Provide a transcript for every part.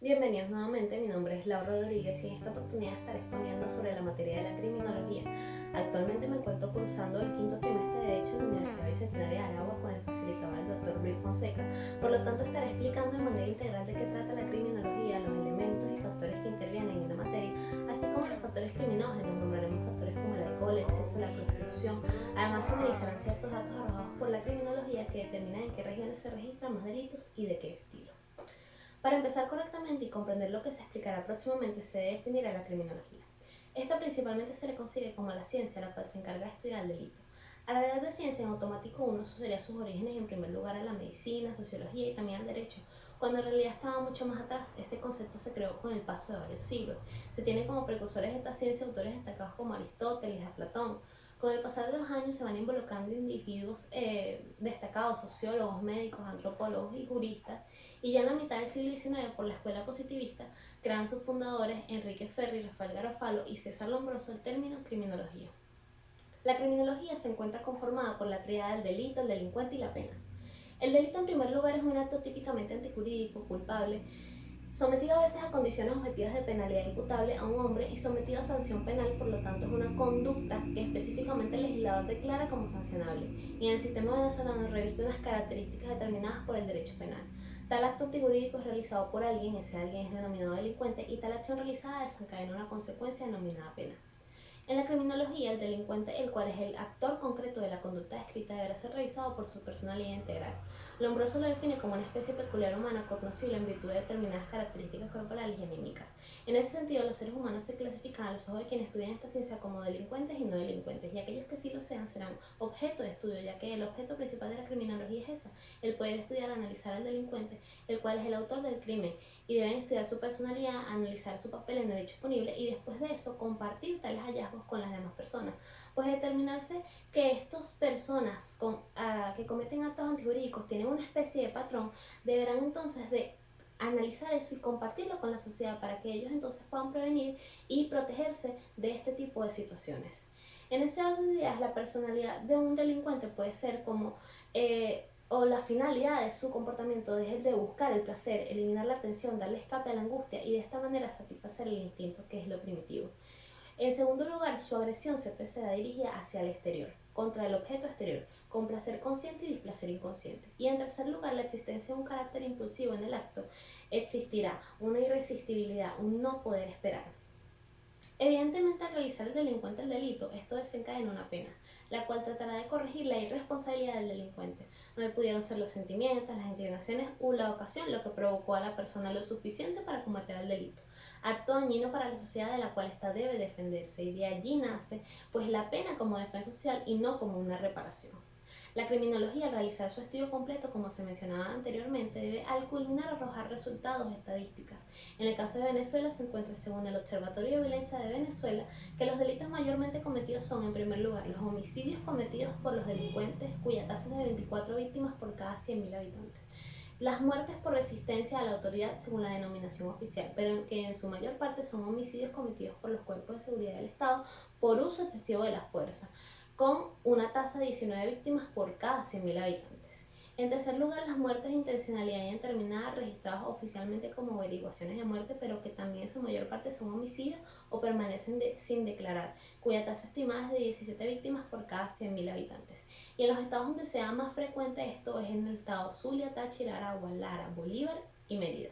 Bienvenidos nuevamente, mi nombre es Laura Rodríguez y en esta oportunidad estaré exponiendo sobre la materia de la criminología. Actualmente me encuentro cursando el quinto trimestre de Derecho en la Universidad Bicentenaria de Aragua con el facilitador el Dr. Luis Fonseca. Por lo tanto, estaré explicando de manera integral de qué trata la criminología, los elementos y factores que intervienen en la materia, así como los factores criminógenos. Nombraremos factores como el alcohol, el sexo, la prostitución. Además, se analizarán ciertos datos arrojados por la criminología que determinan en qué regiones se registran más delitos y de qué estilo. Para empezar correctamente y comprender lo que se explicará próximamente, se debe definir a la criminología. Esta principalmente se le concibe como la ciencia la cual se encarga de estudiar el delito. Al hablar de ciencia, en automático uno asociaría sus orígenes en primer lugar a la medicina, sociología y también al derecho, cuando en realidad estaba mucho más atrás. Este concepto se creó con el paso de varios siglos. Se tiene como precursores de esta ciencia autores destacados como Aristóteles, Platón. Con el pasar de los años se van involucrando individuos destacados, sociólogos, médicos, antropólogos y juristas, y ya en la mitad del siglo XIX, por la escuela positivista, crean sus fundadores Enrique Ferri, Rafael Garofalo y César Lombroso el término criminología. La criminología se encuentra conformada por la tríada del delito, el delincuente y la pena. El delito, en primer lugar, es un acto típicamente antijurídico, culpable, sometido a veces a condiciones objetivas de penalidad imputable a un hombre y sometido a sanción penal. Por lo tanto es una conducta que específicamente el legislador declara como sancionable, y en el sistema venezolano reviste unas características determinadas por el derecho penal. Tal acto antijurídico es realizado por alguien, ese alguien es denominado delincuente, y tal acción realizada desencadena una consecuencia denominada pena. En la criminología, el delincuente, el cual es el actor concreto de la conducta descrita, deberá ser revisado por su personalidad integral. Lombroso lo define como una especie peculiar humana cognoscible en virtud de determinadas características corporales y anímicas. En ese sentido, los seres humanos se clasifican a los ojos de quienes estudian esta ciencia como delincuentes y no delincuentes, y aquellos que sí lo sean serán objeto de estudio, ya que el objeto principal de la criminología es esa, el poder estudiar, analizar al delincuente, el cual es el autor del crimen, y deben estudiar su personalidad, analizar su papel en el hecho punible y después de eso compartir tales hallazgos con las demás personas. Pues determinarse que estas personas que cometen actos antijurídicos tienen una especie de patrón, deberán entonces de analizar eso y compartirlo con la sociedad para que ellos entonces puedan prevenir y protegerse de este tipo de situaciones. En ese orden de ideas, la personalidad de un delincuente puede ser como o la finalidad de su comportamiento es el de buscar el placer, eliminar la tensión, darle escape a la angustia y de esta manera satisfacer el instinto, que es lo primitivo. En segundo lugar, su agresión se será dirigida hacia el exterior, contra el objeto exterior, con placer consciente y displacer inconsciente. Y en tercer lugar, la existencia de un carácter impulsivo en el acto existirá, una irresistibilidad, un no poder esperar. Evidentemente, al realizar el delincuente el delito, esto desencadena una pena, la cual tratará de corregir la irresponsabilidad del delincuente, donde pudieron ser los sentimientos, las inclinaciones u la ocasión lo que provocó a la persona lo suficiente para cometer el delito. Acto dañino para la sociedad de la cual ésta debe defenderse, y de allí nace pues la pena como defensa social y no como una reparación. La criminología, al realizar su estudio completo, como se mencionaba anteriormente, debe al culminar arrojar resultados estadísticas. En el caso de Venezuela se encuentra, según el Observatorio de Violencia de Venezuela, que los delitos mayormente cometidos son, en primer lugar, los homicidios cometidos por los delincuentes, cuya tasa es de 24 víctimas por cada 100.000 habitantes. Las muertes por resistencia a la autoridad, según la denominación oficial, pero que en su mayor parte son homicidios cometidos por los cuerpos de seguridad del Estado por uso excesivo de la fuerza, con una tasa de 19 víctimas por cada 100.000 habitantes. En tercer lugar, las muertes de intencionalidad indeterminada registradas oficialmente como averiguaciones de muerte, pero que también en su mayor parte son homicidios o permanecen sin declarar, cuya tasa estimada es de 17 víctimas por cada 100.000 habitantes. Y en los estados donde sea más frecuente esto es en el estado Zulia, Táchira, Aragua, Lara, Bolívar y Mérida.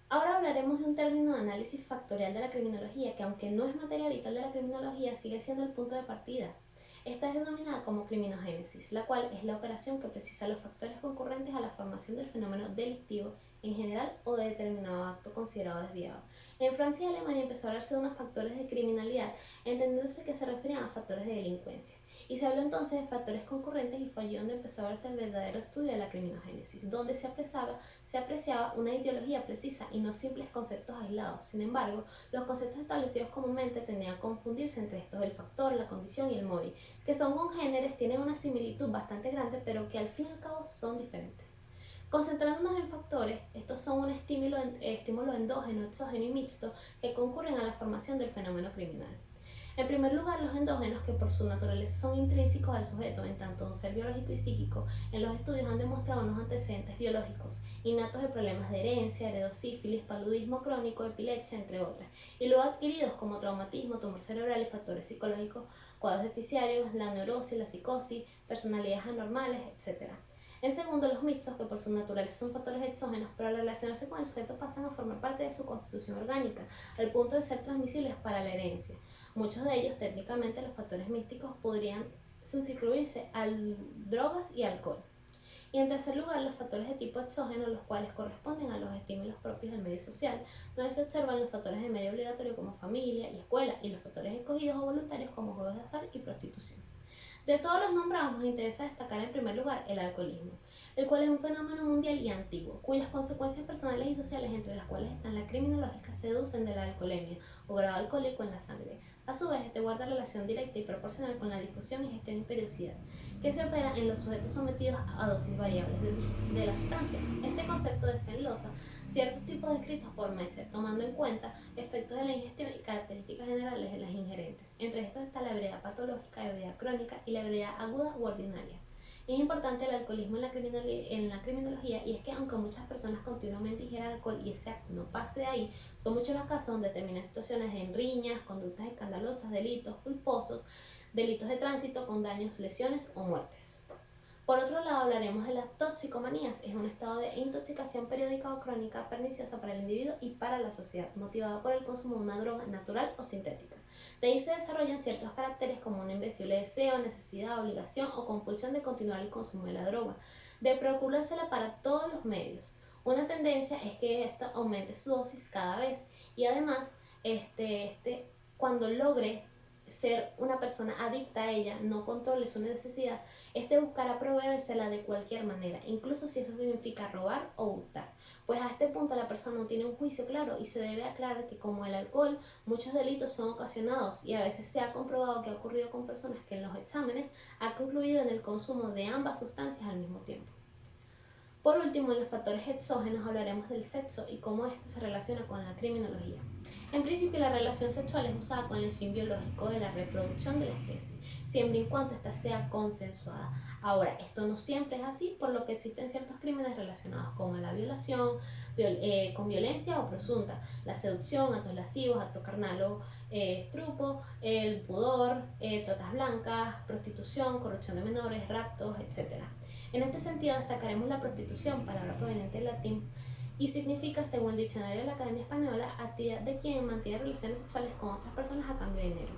Ahora hablaremos de un término de análisis factorial de la criminología que, aunque no es materia vital de la criminología, sigue siendo el punto de partida. Esta es denominada como criminogénesis, la cual es la operación que precisa los factores concurrentes a la formación del fenómeno delictivo en general o de determinado acto considerado desviado. En Francia y Alemania empezó a hablarse de unos factores de criminalidad, entendiéndose que se referían a factores de delincuencia. Y se habló entonces de factores concurrentes y fue allí donde empezó a verse el verdadero estudio de la criminogénesis, donde se apreciaba una ideología precisa y no simples conceptos aislados. Sin embargo, los conceptos establecidos comúnmente tendían a confundirse entre estos: el factor, la condición y el móvil, que son congéneres, tienen una similitud bastante grande, pero que al fin y al cabo son diferentes. Concentrándonos en factores, estos son un estímulo endógeno, exógeno y mixto que concurren a la formación del fenómeno criminal. En primer lugar, los endógenos, que por su naturaleza son intrínsecos al sujeto, en tanto un ser biológico y psíquico, en los estudios han demostrado unos antecedentes biológicos innatos de problemas de herencia, heredosífilis, paludismo crónico, epilepsia, entre otras, y luego adquiridos como traumatismo, tumor cerebral y factores psicológicos, cuadros deficiarios, la neurosis, la psicosis, personalidades anormales, etc. En segundo, los mixtos, que por su naturaleza son factores exógenos, pero al relacionarse con el sujeto pasan a formar parte de su constitución orgánica, al punto de ser transmisibles para la herencia. Muchos de ellos, técnicamente, los factores místicos, podrían suscribirse a drogas y alcohol. Y en tercer lugar, los factores de tipo exógeno, los cuales corresponden a los estímulos propios del medio social, donde se observan los factores de medio obligatorio como familia y escuela, y los factores escogidos o voluntarios como juegos de azar y prostitución. De todos los nombrados nos interesa destacar en primer lugar el alcoholismo, el cual es un fenómeno mundial y antiguo, cuyas consecuencias personales y sociales, entre las cuales están la criminológica, se deducen de la alcoholemia o grado alcohólico en la sangre. A su vez, este guarda relación directa y proporcional con la difusión y gestión y periodicidad, que se opera en los sujetos sometidos a dosis variables de la sustancia. Este concepto desglosa ciertos tipos descritos por Messer, tomando en cuenta efectos de la ingestión y características generales de las ingerentes. Entre estos está la ebriedad patológica, ebriedad crónica y la ebriedad aguda u ordinaria. Es importante el alcoholismo en la criminología, y es que aunque muchas personas continuamente ingieran alcohol y ese acto no pase de ahí, son muchos los casos donde terminan situaciones de riñas, conductas escandalosas, delitos culposos, delitos de tránsito con daños, lesiones o muertes. Por otro lado, hablaremos de las toxicomanías. Es un estado de intoxicación periódica o crónica perniciosa para el individuo y para la sociedad, motivada por el consumo de una droga natural o sintética. De ahí se desarrollan ciertos caracteres como un invencible deseo, necesidad, obligación o compulsión de continuar el consumo de la droga, de procurársela para todos los medios. Una tendencia es que ésta aumente su dosis cada vez, y además, cuando logre ser una persona adicta a ella, no controle su necesidad, buscará proveérsela de cualquier manera, incluso si eso significa robar o hurtar. Pues a este punto la persona no tiene un juicio claro, y se debe aclarar que, como el alcohol, muchos delitos son ocasionados, y a veces se ha comprobado que ha ocurrido con personas que en los exámenes ha concluido en el consumo de ambas sustancias al mismo tiempo. Por último, en los factores exógenos hablaremos del sexo y cómo esto se relaciona con la criminología. En principio, la relación sexual es usada con el fin biológico de la reproducción de la especie, siempre y cuando ésta sea consensuada. Ahora, esto no siempre es así, por lo que existen ciertos crímenes relacionados con la violación, con violencia o presunta, la seducción, actos lascivos, acto carnal o estrupo, el pudor, tratas blancas, prostitución, corrupción de menores, raptos, etc. En este sentido, destacaremos la prostitución, palabra proveniente del latín, y significa, según el diccionario de la Academia Española, actividad de quien mantiene relaciones sexuales con otras personas a cambio de dinero.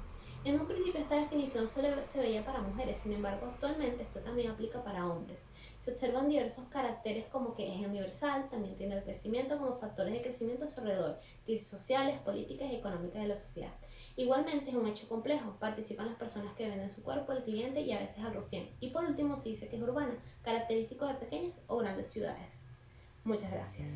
En un principio esta definición solo se veía para mujeres, sin embargo actualmente esto también aplica para hombres. Se observan diversos caracteres, como que es universal, también tiene el crecimiento como factores de crecimiento a su alrededor, crisis sociales, políticas y económicas de la sociedad. Igualmente es un hecho complejo, participan las personas que venden su cuerpo al cliente y a veces al rufián. Y por último se dice que es urbana, característico de pequeñas o grandes ciudades. Muchas gracias.